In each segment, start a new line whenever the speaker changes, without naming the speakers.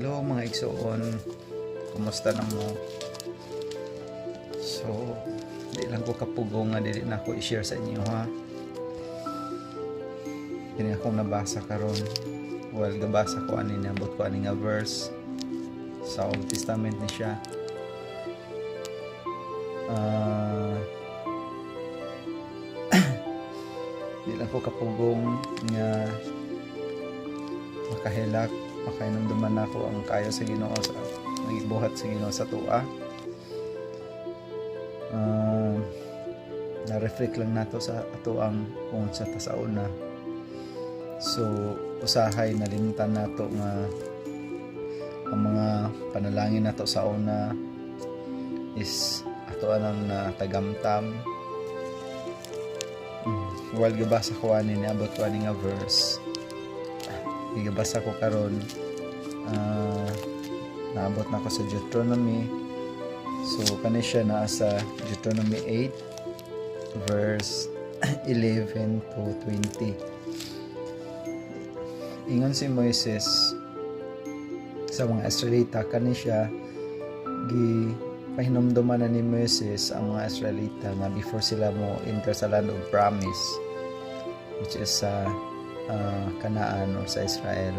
Hello mga igsoon, kumusta na mo? So, di lang ko kapugong nga dili na ako i-share sa inyo ha. Kini akong nabasa karon. Well, gabasa ko ani nabot ko ani nga verse sa Old Testament ni siya. Di lang ko kapugong nga makahilak, makainumduman ako ang kayo sa Ginoo sa nagibuhat sa Ginoo sa tuwa. Na-reflect lang nato sa ato ang kung sa tasauna. So usahay nalimtan nato nga ang mga panalangin nato sa una is ato anang natagamtam. While gabasa ko ani niabot ko ani nga verse. Gabasa ko karon naabot na ko sa Deuteronomy. So kani siya naa sa Deuteronomy 8 verse 11 to 20. Ingon si Moises sa mga Israelita, kani siya pahinumduman na ni Moises ang mga Israelita nga before sila mo enter sa land of promise, which is sa Canaan or sa Israel,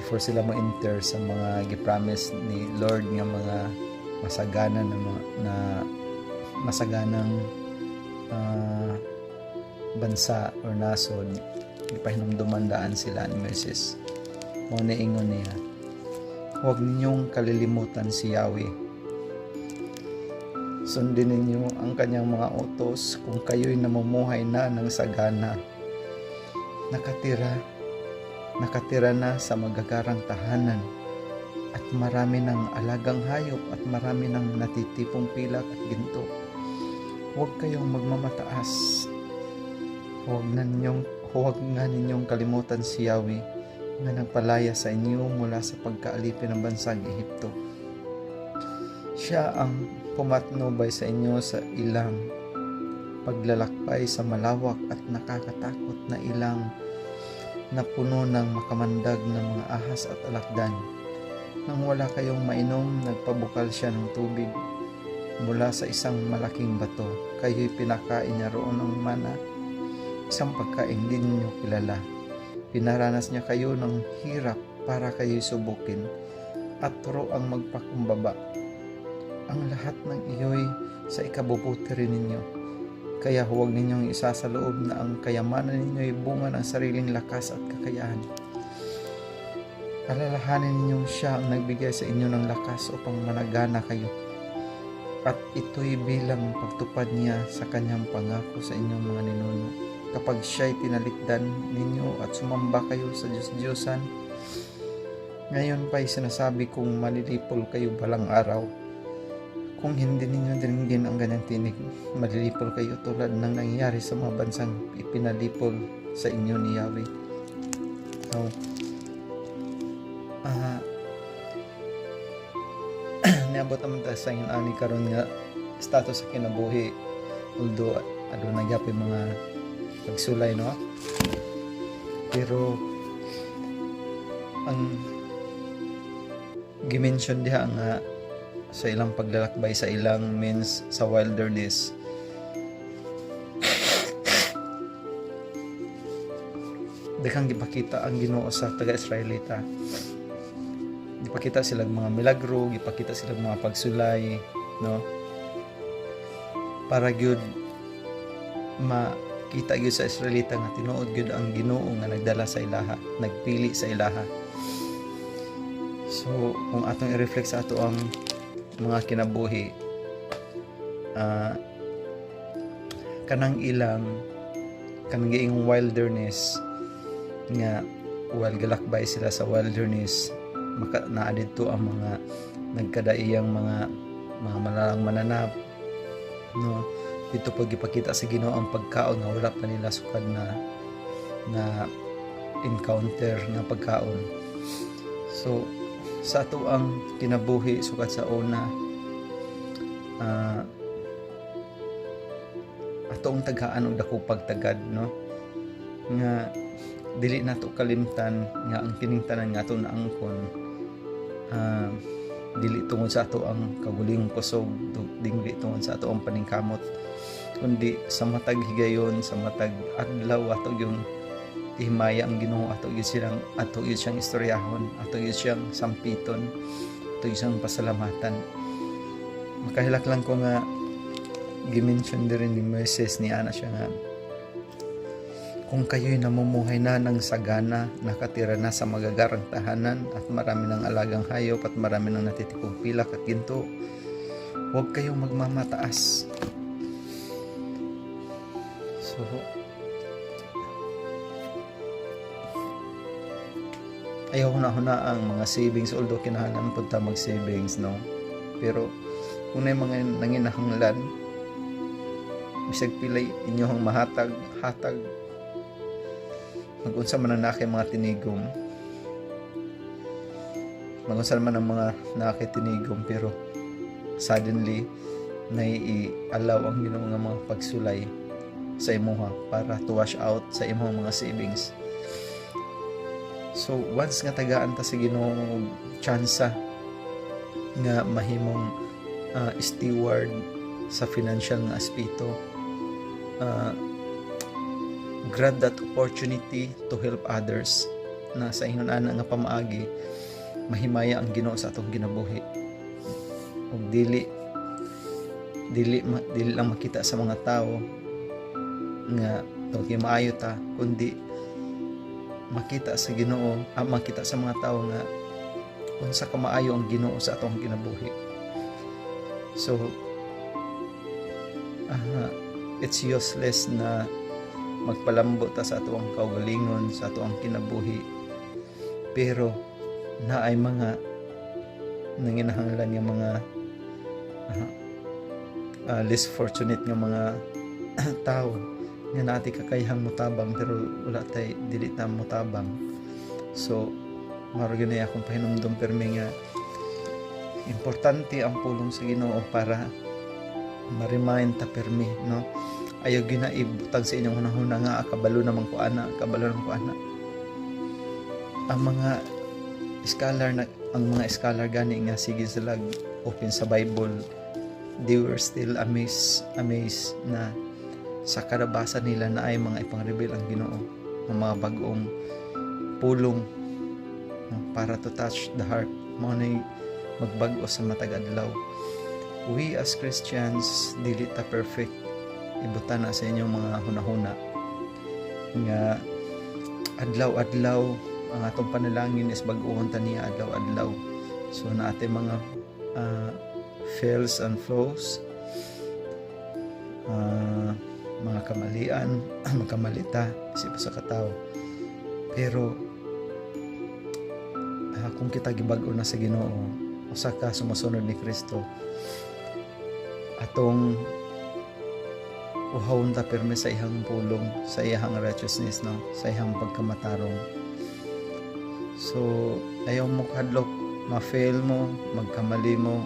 before sila mo enter sa mga gipromise ni Lord nga mga masaganan na masaganang bansa or nasod, ipahinumduman daan sila ni Moses. Mo na ingon niya, huwag ninyong kalilimutan si Yahweh. Sundin ninyo ang kanyang mga utos kung kayo'y namumuhay na ng sagana. Nakatira na sa magagarang tahanan at marami ng alagang hayop at marami ng natitipong pilak at ginto. Huwag kayong magmamataas. Huwag nga ninyong kalimutan si Yahweh na nagpalaya sa inyo mula sa pagkaalipin ng bansang Ehipto. Siya ang pumatnubay sa inyo sa ilang paglalakbay sa malawak at nakakatakot na ilang na puno ng makamandag na mga ahas at alakdan. Nang wala kayong mainom, nagpabukal siya ng tubig mula sa isang malaking bato. Kayo'y pinakain niya roon ng mana, isang pagkain din niyo kilala. Pinaranas niya kayo ng hirap para kayo'y subukin at turoang magpakumbaba. Ang lahat ng iyo'y sa ikabubuti rin ninyo. Kaya huwag ninyong isasaloob na ang kayamanan ninyo'y bunga ng sariling lakas at kakayahan. Alalahanin ninyong siya ang nagbigay sa inyo ng lakas upang managana kayo. At ito'y bilang pagtupad niya sa kanyang pangako sa inyong mga ninuno. Kapag siya'y tinalikdan ninyo at sumamba kayo sa Diyos-Diyosan, ngayon pa'y sinasabi kong malilipol kayo balang araw. Kung hindi ninyo dinggin ang ganyang tinig, malilipol kayo tulad ng nangyari sa mga bansang ipinalipol sa inyo ni Yahweh. So, niabot naman tayo sa ani karon nga status sa kinabuhi, although aduna gyapon mga pagsulay, no? Pero ang gimension diha nga sa ilang paglalakbay sa ilang means sa wilderness, daghang gipakita ang Ginoo sa taga-Israelita. Gipakita silang mga milagro, gipakita silang mga pagsulay, no? Para gyud makita gyud sa Israelita nga tinuod gyud ang Ginoo nga nagdala sa ilaha, nagpili sa ilaha. So kung atong i-reflect sa ato ang mga kinabuhi, kanang giing wilderness nga while galakbay sila sa wilderness, naadid to ang mga nagkadaiyang mga malalang mananap, no? Dito pag ipakita sa Ginoo ang pagkaon nga wala pa nila sukad na encounter na pagkaon. So sa ato ang kinabuhi sukad sa una, atong tagaan og dako pagtagad, no? Nga dili nato kalimtan nga ang kining tanan nga ato naangkon ah, dili tungod sa ato ang kagulingong kusog, dili tungod sa ato ang paningkamot, kundi sa matag higayon, sa matag adlaw ato yung ihimaya ang Ginoo, ato yun siyang istoryahon, ato yun siyang sampiton, ato yun siyang pasalamatan. Makahilak lang ko nga gimension din ni Moises ni ana siya nga, kung kayo'y namumuhay na ng sagana, nakatira na sa magagarang tahanan at marami ng alagang hayop at marami ng natitipong pilak at ginto, huwag kayong magmamataas. So, ayaw huna ang mga savings, although kinahanglan punta mag-savings, no? Pero kung na mga nanginahanglan, bisag pilay inyong hatag magunsa man ang nakay mga tinigom, magunsa man ang mga nakay tinigom, pero suddenly nai-allow ang Ginoo nga mga pagsulay sa imuha para to wash out sa imong mga savings. So once nga tagaan ta sa Ginoo tsansa nga mahimong steward sa financial nga aspeto, grab that opportunity to help others, na sa ingon ana nga pamaagi mahimaya ang Ginoo sa atong ginabuhi, ug dili lang makita sa mga tao nga okay maayo ta, kundi makita sa Ginoo, makita sa mga tao nga unsa ka maayo ang Ginoo sa atong ginabuhi. So it's useless na magpalambot ta sa atuang kaugalingon, sa atuang kinabuhi, pero naay mga nanginahanglan nga mga less fortunate nga mga tao nga nati kakayhang mutabang pero wala tay dili ta mutabang. So maro gyud na akong pahinumdom permi nga importante ang pulong sa Ginoo para ma-remind ta permi, no? Ayaw ginaibutang sa inyong hunahuna nga kabalo naman ko ana. Ang mga scholar gani nga sige sila open sa Bible, they were still amazed na sa karabasa nila na ay mga ipang-reveal ang Ginoo ng mga bagong pulong para to touch the heart, mga magbag-o sa matag adlaw. We as Christians dili ta perfect, ibutan na sa inyong mga hunahuna nga adlaw-adlaw ang atong panalangin is bag-uon ta niya adlaw-adlaw. So na ate mga fails and flows, mga kamalian, magkamalita isip sa katao, pero kung kita gibag-o na sa Ginoo, usa ka sumusunod ni Kristo, atong uhawon ta perme sa ihang pulong, sa ihang righteousness, no? Sa ihang pagkamatarong. So ayaw mo kadlok ma-fail mo, magkamali mo,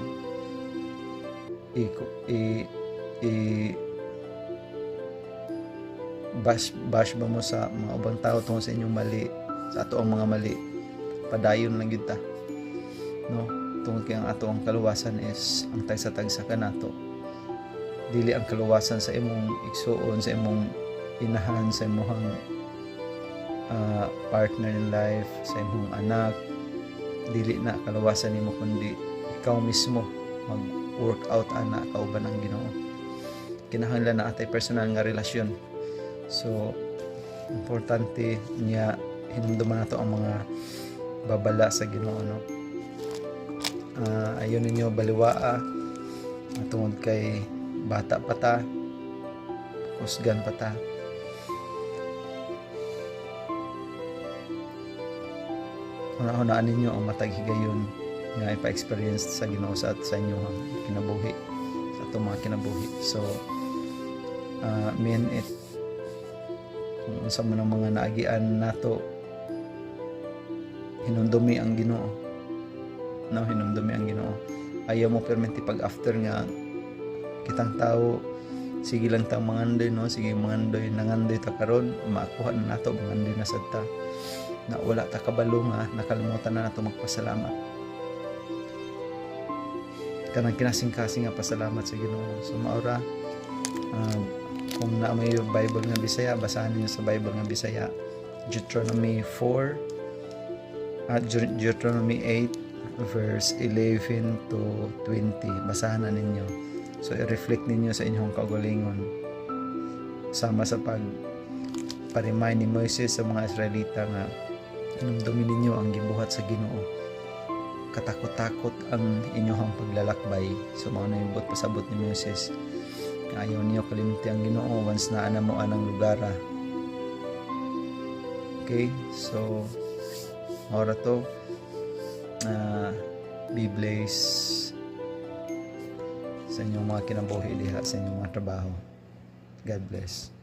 bash ba mo sa mga ubang tao tungkol sa inyong mali, sa ato ang mga mali, padayon lang yun ta, no? Tungkol kay ang ato ang kaluwasan is ang tagsa-tagsa ka nato, dili ang kaluwasan sa imong igsuon, sa imong inahan, sa imong partner in life, sa imong anak, dili na kaluwasan nimo, kundi ikaw mismo mag-work out ana kauban ang Ginoo. Kinahanglan na atay personal nga relasyon. So importante niya hinumduman nato ang mga babala sa Ginoo, no? Ayon ninyo baliwaa tungod kay bata pa ta, kusgan pa ta. Hunahunaan ninyo ang matag higayon nga ipa-experience sa Ginoo sa inyong kinabuhi, sa atong mga kinabuhi. So mean it, kung unsa man ang mga naagian nato, hinumdumi ang Ginoo, no? Hinumdumi ang Ginoo. Ayaw mo permenti pag after nga kitang tao, sige lang tang mangandoy, no? Sige mangandoy, nangandoy ta karon, maakuha na nato mangandoy na sad ta, na wala ta kabalo nga nakalimutan na nato magpasalamat. kanang kinasing-kasing nga pasalamat sa Ginoo. So maura, kung na may Bible nga Bisaya, basahan niyo sa Bible nga Bisaya, Deuteronomy 4 at Deuteronomy 8 verse 11 to 20. Basahan na ninyo. So i-reflect ninyo sa inyong kaugalingon sama sa parimay ni Moises sa mga Israelita nga inumdumin ninyo ang gibuhat sa Ginoo. Katakot-takot ang inyong paglalakbay. So mao na yung pasabot ni Moises. Ayaw niyo kalimutan ang Ginoo once na ana mo anang lugara. Okay, so ora to be blessed sa inyong mga kinabuhi diha sa inyong mga trabaho. God bless.